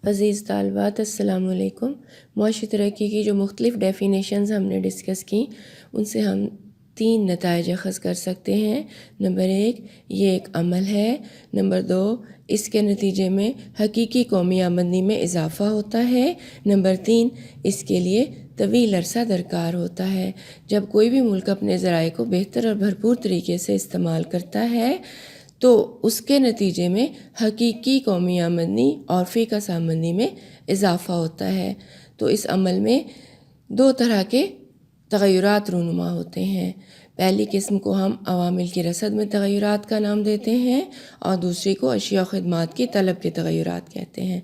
عزیز طالبات السلام علیکم۔ معاشی ترقی کی جو مختلف ڈیفینیشنز ہم نے ڈسکس کی ان سے ہم 3 نتائج اخذ کر سکتے ہیں۔ نمبر 1 یہ ایک عمل ہے۔ نمبر 2 اس کے نتیجے میں حقیقی قومی آمدنی میں اضافہ ہوتا ہے۔ نمبر 3 اس کے لیے طویل عرصہ درکار ہوتا ہے۔ جب کوئی بھی ملک اپنے ذرائع کو بہتر اور بھرپور طریقے سے استعمال کرتا ہے تو اس کے نتیجے میں حقیقی قومی آمدنی اور فی کس آمدنی میں اضافہ ہوتا ہے۔ تو اس عمل میں 2 طرح کے تغیرات رونما ہوتے ہیں۔ پہلی قسم کو ہم عوامل کی رسد میں تغیرات کا نام دیتے ہیں اور دوسری کو اشیاء و خدمات کی طلب کے تغیرات کہتے ہیں۔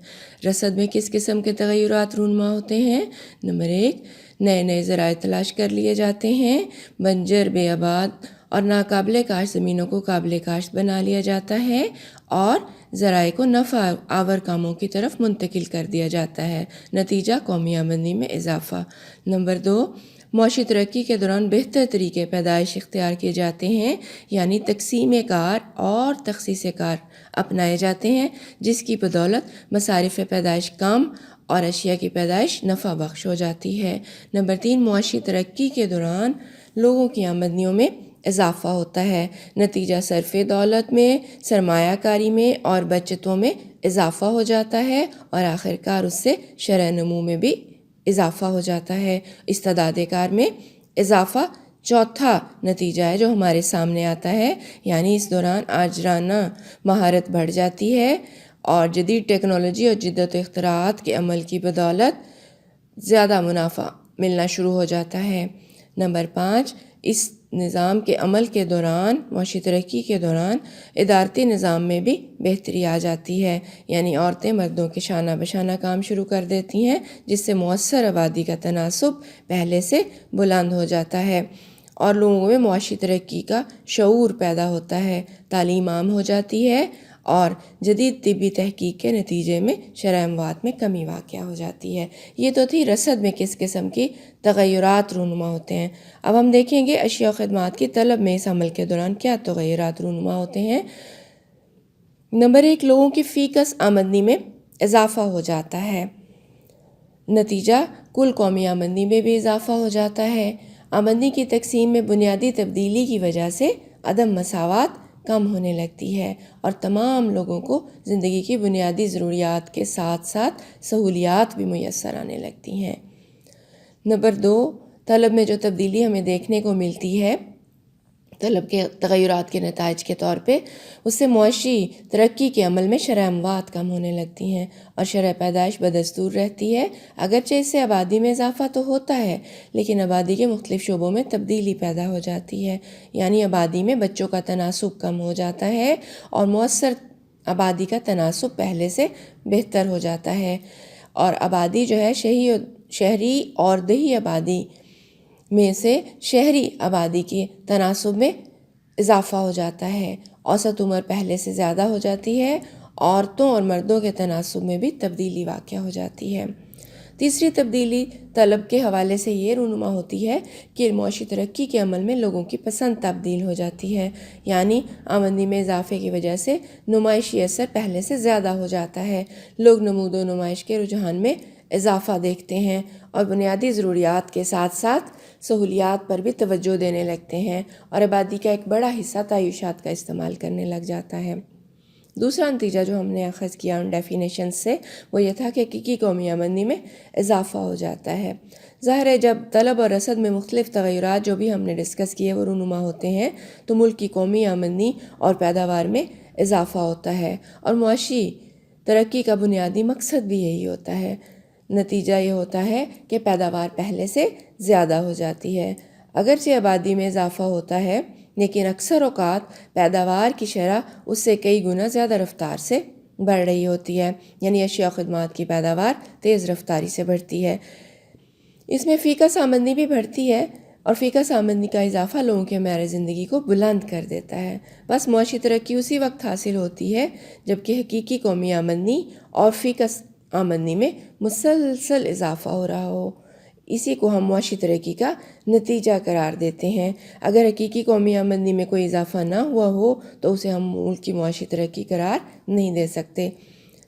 رسد میں کس قسم کے تغیرات رونما ہوتے ہیں؟ نمبر 1 نئے ذرائع تلاش کر لیے جاتے ہیں۔ بنجر، بے آباد اور ناقابل کاشت زمینوں کو قابل کاشت بنا لیا جاتا ہے اور ذرائع کو نفع آور کاموں کی طرف منتقل کر دیا جاتا ہے۔ نتیجہ قومی آمدنی میں اضافہ۔ نمبر 2 معاشی ترقی کے دوران بہتر طریقے پیدائش اختیار کیے جاتے ہیں، یعنی تقسیم کار اور تخصیص کار اپنائے جاتے ہیں، جس کی بدولت مصارف پیدائش کم اور اشیاء کی پیدائش نفع بخش ہو جاتی ہے۔ نمبر 3 معاشی ترقی کے دوران لوگوں کی آمدنیوں میں اضافہ ہوتا ہے۔ نتیجہ صرف دولت میں، سرمایہ کاری میں اور بچتوں میں اضافہ ہو جاتا ہے اور آخرکار اس سے شرح نمو میں بھی اضافہ ہو جاتا ہے۔ استعداد کار میں اضافہ چوتھا نتیجہ ہے جو ہمارے سامنے آتا ہے، یعنی اس دوران آجرانہ مہارت بڑھ جاتی ہے اور جدید ٹیکنالوجی اور جدت و اختراعات کے عمل کی بدولت زیادہ منافع ملنا شروع ہو جاتا ہے۔ نمبر 5 اس نظام کے عمل کے دوران، معاشی ترقی کے دوران ادارتی نظام میں بھی بہتری آ جاتی ہے، یعنی عورتیں مردوں کے شانہ بشانہ کام شروع کر دیتی ہیں، جس سے مؤثر آبادی کا تناسب پہلے سے بلند ہو جاتا ہے اور لوگوں میں معاشی ترقی کا شعور پیدا ہوتا ہے۔ تعلیم عام ہو جاتی ہے اور جدید طبی تحقیق کے نتیجے میں شرح اموات میں کمی واقع ہو جاتی ہے۔ یہ تو تھی رسد میں کس قسم کی تغیرات رونما ہوتے ہیں۔ اب ہم دیکھیں گے اشیاء و خدمات کی طلب میں اس عمل کے دوران کیا تغیرات رونما ہوتے ہیں۔ نمبر 1 لوگوں کی فی کس آمدنی میں اضافہ ہو جاتا ہے۔ نتیجہ کل قومی آمدنی میں بھی اضافہ ہو جاتا ہے۔ آمدنی کی تقسیم میں بنیادی تبدیلی کی وجہ سے عدم مساوات کم ہونے لگتی ہے اور تمام لوگوں کو زندگی کی بنیادی ضروریات کے ساتھ ساتھ سہولیات بھی میسر آنے لگتی ہیں۔ نمبر 2 طلب میں جو تبدیلی ہمیں دیکھنے کو ملتی ہے طلب کے تغیرات کے نتائج کے طور پہ، اس سے معاشی ترقی کے عمل میں شرح اموات کم ہونے لگتی ہیں اور شرح پیدائش بدستور رہتی ہے۔ اگرچہ اس سے آبادی میں اضافہ تو ہوتا ہے لیکن آبادی کے مختلف شعبوں میں تبدیلی پیدا ہو جاتی ہے، یعنی آبادی میں بچوں کا تناسب کم ہو جاتا ہے اور مؤثر آبادی کا تناسب پہلے سے بہتر ہو جاتا ہے اور آبادی جو ہے شہری اور دیہی آبادی میں سے شہری آبادی کے تناسب میں اضافہ ہو جاتا ہے۔ اوسط عمر پہلے سے زیادہ ہو جاتی ہے۔ عورتوں اور مردوں کے تناسب میں بھی تبدیلی واقع ہو جاتی ہے۔ تیسری تبدیلی طلب کے حوالے سے یہ رونما ہوتی ہے کہ معاشی ترقی کے عمل میں لوگوں کی پسند تبدیل ہو جاتی ہے، یعنی آمدنی میں اضافے کی وجہ سے نمائشی اثر پہلے سے زیادہ ہو جاتا ہے۔ لوگ نمود و نمائش کے رجحان میں اضافہ دیکھتے ہیں اور بنیادی ضروریات کے ساتھ ساتھ سہولیات پر بھی توجہ دینے لگتے ہیں اور آبادی کا ایک بڑا حصہ تعیشات کا استعمال کرنے لگ جاتا ہے۔ دوسرا نتیجہ جو ہم نے اخذ کیا ان ڈیفینیشن سے وہ یہ تھا کہ حقیقی قومی آمدنی میں اضافہ ہو جاتا ہے۔ ظاہر ہے جب طلب اور رسد میں مختلف تغیرات جو بھی ہم نے ڈسکس کیے وہ رونما ہوتے ہیں تو ملک کی قومی آمدنی اور پیداوار میں اضافہ ہوتا ہے اور معاشی ترقی کا بنیادی مقصد بھی یہی ہوتا ہے۔ نتیجہ یہ ہوتا ہے کہ پیداوار پہلے سے زیادہ ہو جاتی ہے۔ اگرچہ آبادی میں اضافہ ہوتا ہے لیکن اکثر اوقات پیداوار کی شرح اس سے کئی گنا زیادہ رفتار سے بڑھ رہی ہوتی ہے، یعنی اشیاء و خدمات کی پیداوار تیز رفتاری سے بڑھتی ہے۔ اس میں فی کس آمدنی بھی بڑھتی ہے اور فی کس آمدنی کا اضافہ لوگوں کے معیار زندگی کو بلند کر دیتا ہے۔ بس معاشی ترقی اسی وقت حاصل ہوتی ہے جبکہ حقیقی قومی آمدنی اور فی کس آمدنی میں مسلسل اضافہ ہو رہا ہو۔ اسی کو ہم معاشی ترقی کا نتیجہ قرار دیتے ہیں۔ اگر حقیقی قومی آمدنی میں کوئی اضافہ نہ ہوا ہو تو اسے ہم ملک کی معاشی ترقی قرار نہیں دے سکتے۔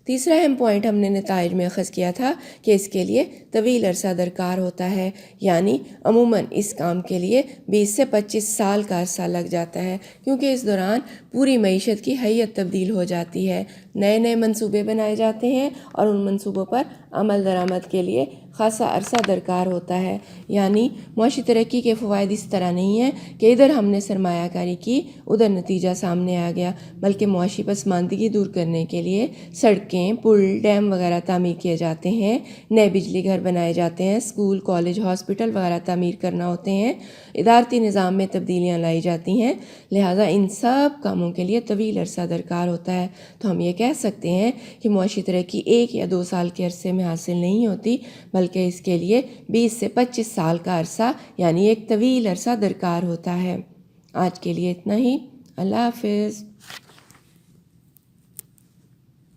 تیسرا اہم پوائنٹ ہم نے نتائج میں اخذ کیا تھا کہ اس کے لیے طویل عرصہ درکار ہوتا ہے، یعنی عموماً اس کام کے لیے 20 سے 25 سال کا عرصہ لگ جاتا ہے، کیونکہ اس دوران پوری معیشت کی حیت تبدیل ہو جاتی ہے، نئے نئے منصوبے بنائے جاتے ہیں اور ان منصوبوں پر عمل درآمد کے لیے خاصا عرصہ درکار ہوتا ہے۔ یعنی معاشی ترقی کے فوائد اس طرح نہیں ہیں کہ ادھر ہم نے سرمایہ کاری کی ادھر نتیجہ سامنے آ گیا، بلکہ معاشی پسماندگی دور کرنے کے لیے سڑکیں، پل، ڈیم وغیرہ تعمیر کیے جاتے ہیں، نئے بجلی گھر بنائے جاتے ہیں، اسکول، کالج، ہاسپٹل وغیرہ تعمیر کرنا ہوتے ہیں، ادارتی نظام میں تبدیلیاں لائی جاتی ہیں، لہٰذا ان سب کاموں کے لیے طویل عرصہ درکار ہوتا ہے۔ تو ہم یہ کہہ سکتے ہیں کہ معاشی ترقی 1 یا 2 سال کے عرصے میں حاصل نہیں ہوتی، بلکہ اس کے لیے 20 سے 25 سال کا عرصہ یعنی ایک طویل عرصہ درکار ہوتا ہے۔ آج کے لیے اتنا ہی، اللہ حافظ۔